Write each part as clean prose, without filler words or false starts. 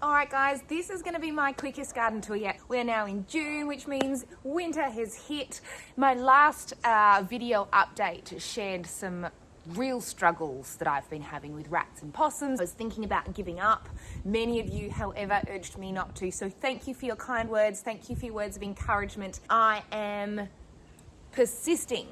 Alright guys, this is going to be my quickest garden tour yet. We're now in June, which means winter has hit. My last video update shared some real struggles that I've been having with rats and possums. I was thinking about giving up. Many of you, however, urged me not to. So thank you for your kind words. Thank you for your words of encouragement. I am persisting.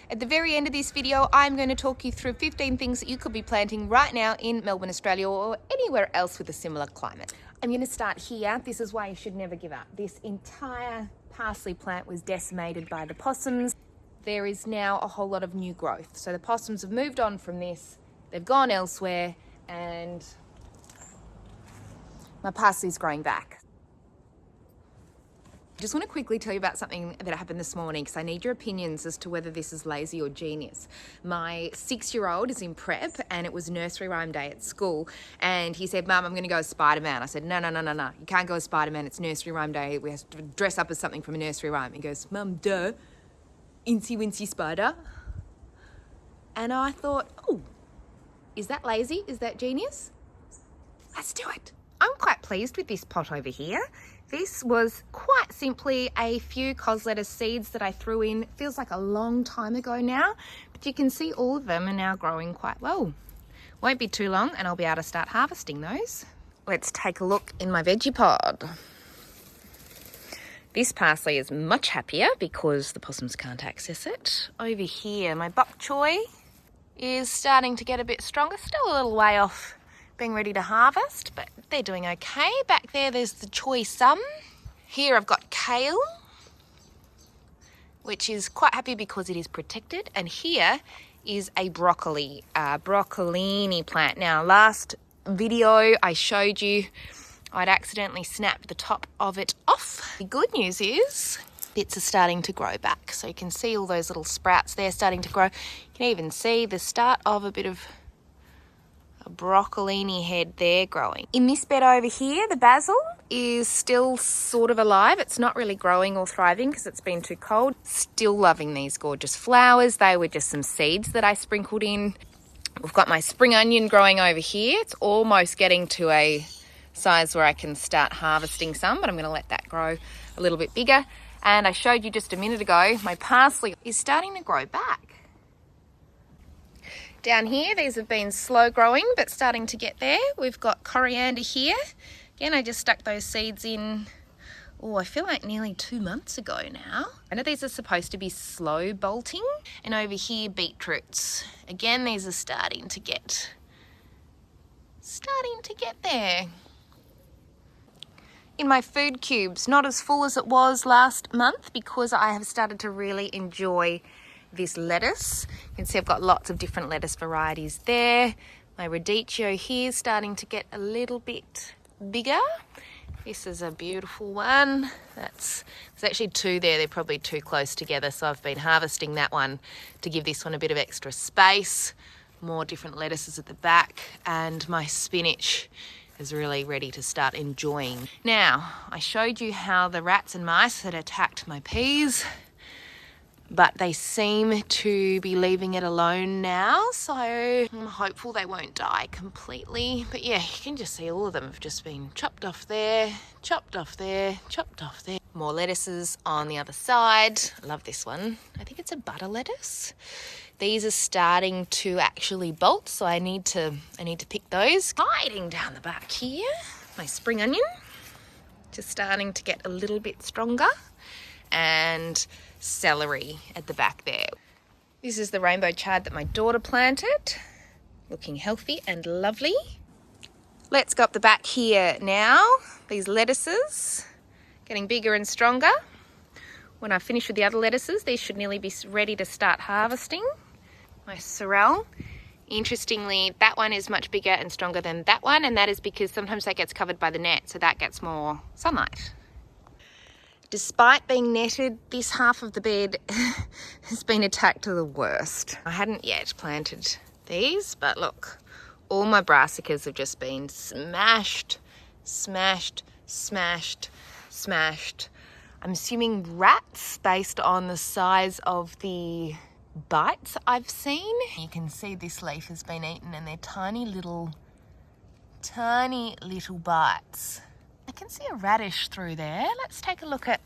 At the very end of this video, I'm going to talk you through 15 things that you could be planting right now in Melbourne, Australia, or anywhere else with a similar climate. I'm going to start here. This is why you should never give up. This entire parsley plant was decimated by the possums. There is now a whole lot of new growth. So the possums have moved on from this. They've gone elsewhere, and my parsley's growing back. I just want to quickly tell you about something that happened this morning because I need your opinions as to whether this is lazy or genius. My 6-year-old is in prep and it was nursery rhyme day at school, and he said, "Mum, I'm going to go as Spider-Man." I said, No. You can't go as Spider-Man. It's nursery rhyme day. We have to dress up as something from a nursery rhyme. He goes, "Mum, duh, Incy Wincy Spider." And I thought, oh, is that lazy? Is that genius? Let's do it. I'm quite pleased with this pot over here. This was quite simply a few cos lettuce seeds that I threw in. It feels like a long time ago now, but you can see all of them are now growing quite well. Won't be too long and I'll be able to start harvesting those. Let's take a look in my veggie pod. This parsley is much happier because the possums can't access it. Over here, my bok choy is starting to get a bit stronger. Still a little way off being ready to harvest, but they're doing okay. Back there's the choy sum. Here I've got kale, which is quite happy because it is protected. And here is a broccolini plant. Now, last video I showed you I'd accidentally snapped the top of it off. The good news is bits are starting to grow back. So you can see all those little sprouts there starting to grow. You can even see the start of a bit of a broccolini head there growing. In this bed over here, the basil is still sort of alive. It's not really growing or thriving because it's been too cold. Still loving these gorgeous flowers. They were just some seeds that I sprinkled in. We've got my spring onion growing over here. It's almost getting to a size where I can start harvesting some, but I'm going to let that grow a little bit bigger. And I showed you just a minute ago, my parsley is starting to grow back. Down here, these have been slow growing, but starting to get there. We've got coriander here. Again, I just stuck those seeds in, I feel like nearly 2 months ago now. I know these are supposed to be slow bolting. And over here, beetroots. Again, these are starting to get there. In my food cubes, not as full as it was last month because I have started to really enjoy this lettuce. You can see I've got lots of different lettuce varieties there. My radicchio here is starting to get a little bit bigger. This is a beautiful one. There's actually two there. They're probably too close together, so I've been harvesting that one to give this one a bit of extra space. More different lettuces at the back, and my spinach is really ready to start enjoying. Now, I showed you how the rats and mice had attacked my peas, but they seem to be leaving it alone now, so I'm hopeful they won't die completely. But yeah, you can just see all of them have just been chopped off there, chopped off there, chopped off there. More lettuces on the other side. I love this one. I think it's a butter lettuce. These are starting to actually bolt, so I need to pick those. Hiding down the back here, my spring onion, just starting to get a little bit stronger, and celery at the back there. This is the rainbow chard that my daughter planted, looking healthy and lovely. Let's go up the back here now. These lettuces getting bigger and stronger. When I finish with the other lettuces, these should nearly be ready to start harvesting. My sorrel. Interestingly, that one is much bigger and stronger than that one, and that is because sometimes that gets covered by the net, so that gets more sunlight. Despite being netted, this half of the bed has been attacked to the worst. I hadn't yet planted these, but look, all my brassicas have just been smashed. I'm assuming rats based on the size of the bites I've seen. You can see this leaf has been eaten, and they're tiny little tiny little bites. I can see a radish through there. Let's take a look at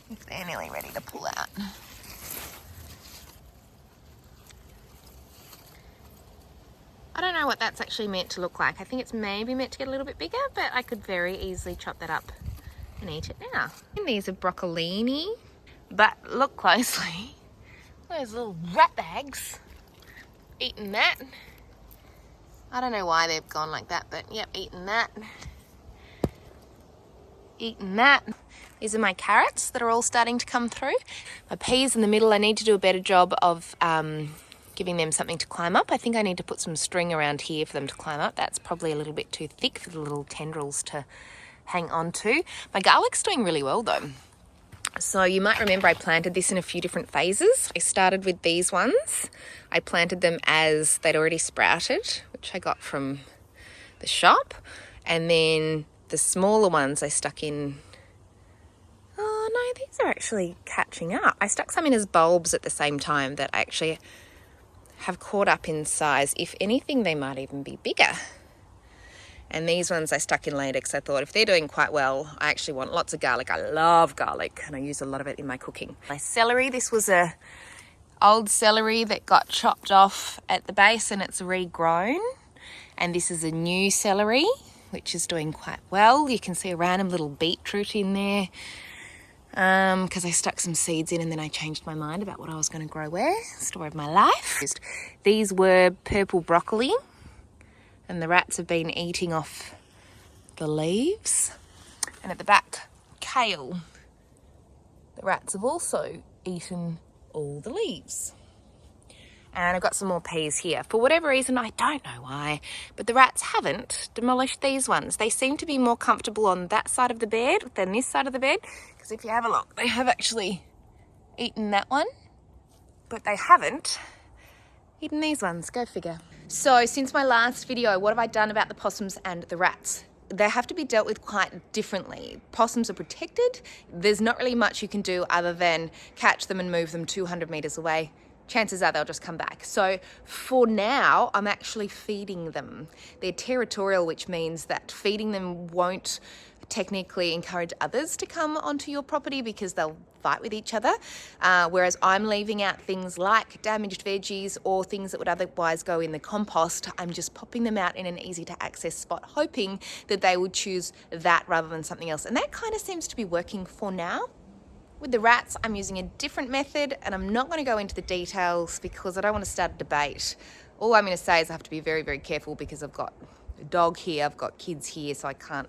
if they're nearly ready to pull out. I don't know what that's actually meant to look like. I think it's maybe meant to get a little bit bigger, but I could very easily chop that up and eat it now. And these are broccolini, but look closely. Those little rat bags eating that. I don't know why they've gone like that, but yep, eating that. Eating that. These are my carrots that are all starting to come through. My peas in the middle, I need to do a better job of giving them something to climb up. I think I need to put some string around here for them to climb up. That's probably a little bit too thick for the little tendrils to hang on to. My garlic's doing really well though. So you might remember I planted this in a few different phases. I started with these ones. I planted them as they'd already sprouted, which I got from the shop. And then the smaller ones I stuck in. Oh no, these are actually catching up. I stuck some in as bulbs at the same time that I actually have caught up in size. If anything, they might even be bigger. And these ones I stuck in later because I thought if they're doing quite well, I actually want lots of garlic. I love garlic and I use a lot of it in my cooking. My celery, this was a old celery that got chopped off at the base and it's regrown. And this is a new celery, which is doing quite well. You can see a random little beetroot in there because I stuck some seeds in and then I changed my mind about what I was going to grow where. Story of my life. These were purple broccoli. And the rats have been eating off the leaves. And at the back, kale. The rats have also eaten all the leaves. And I've got some more peas here. For whatever reason, I don't know why, but the rats haven't demolished these ones. They seem to be more comfortable on that side of the bed than this side of the bed. Because if you have a look, they have actually eaten that one, but they haven't eaten these ones. Go figure. So since my last video, what have I done about the possums and the rats? They have to be dealt with quite differently. Possums are protected. There's not really much you can do other than catch them and move them 200 meters away. Chances are they'll just come back. So for now, I'm actually feeding them. They're territorial, which means that feeding them won't technically encourage others to come onto your property because they'll fight with each other. Whereas I'm leaving out things like damaged veggies or things that would otherwise go in the compost. I'm just popping them out in an easy to access spot, hoping that they would choose that rather than something else. And that kind of seems to be working for now. With the rats, I'm using a different method and I'm not going to go into the details because I don't want to start a debate. All I'm going to say is I have to be very, very careful because I've got a dog here, I've got kids here, so I can't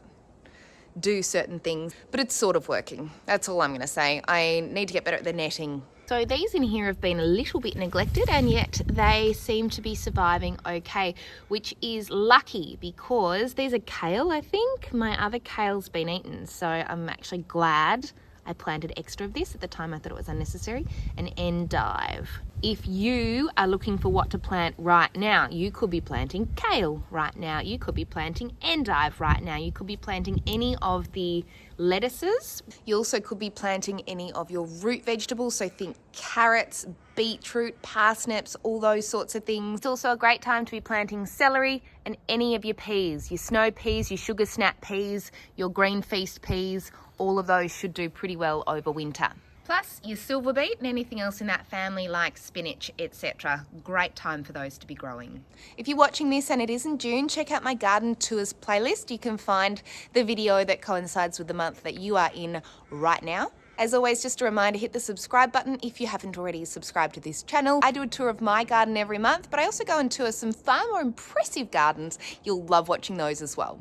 do certain things, but it's sort of working. That's all I'm going to say. I need to get better at the netting. So these in here have been a little bit neglected and yet they seem to be surviving okay, which is lucky because these are kale, I think. My other kale's been eaten, so I'm actually glad I planted extra of this. At the time I thought it was unnecessary. An endive. If you are looking for what to plant right now, you could be planting kale right now. You could be planting endive right now. You could be planting any of the lettuces. You also could be planting any of your root vegetables. So think carrots, beetroot, parsnips, all those sorts of things. It's also a great time to be planting celery and any of your peas. Your snow peas, your sugar snap peas, your green feast peas, all of those should do pretty well over winter. Plus your silver beet and anything else in that family like spinach, etc. Great time for those to be growing. If you're watching this and it isn't June, check out my garden tours playlist. You can find the video that coincides with the month that you are in right now. As always, just a reminder, hit the subscribe button if you haven't already subscribed to this channel. I do a tour of my garden every month, but I also go and tour some far more impressive gardens. You'll love watching those as well.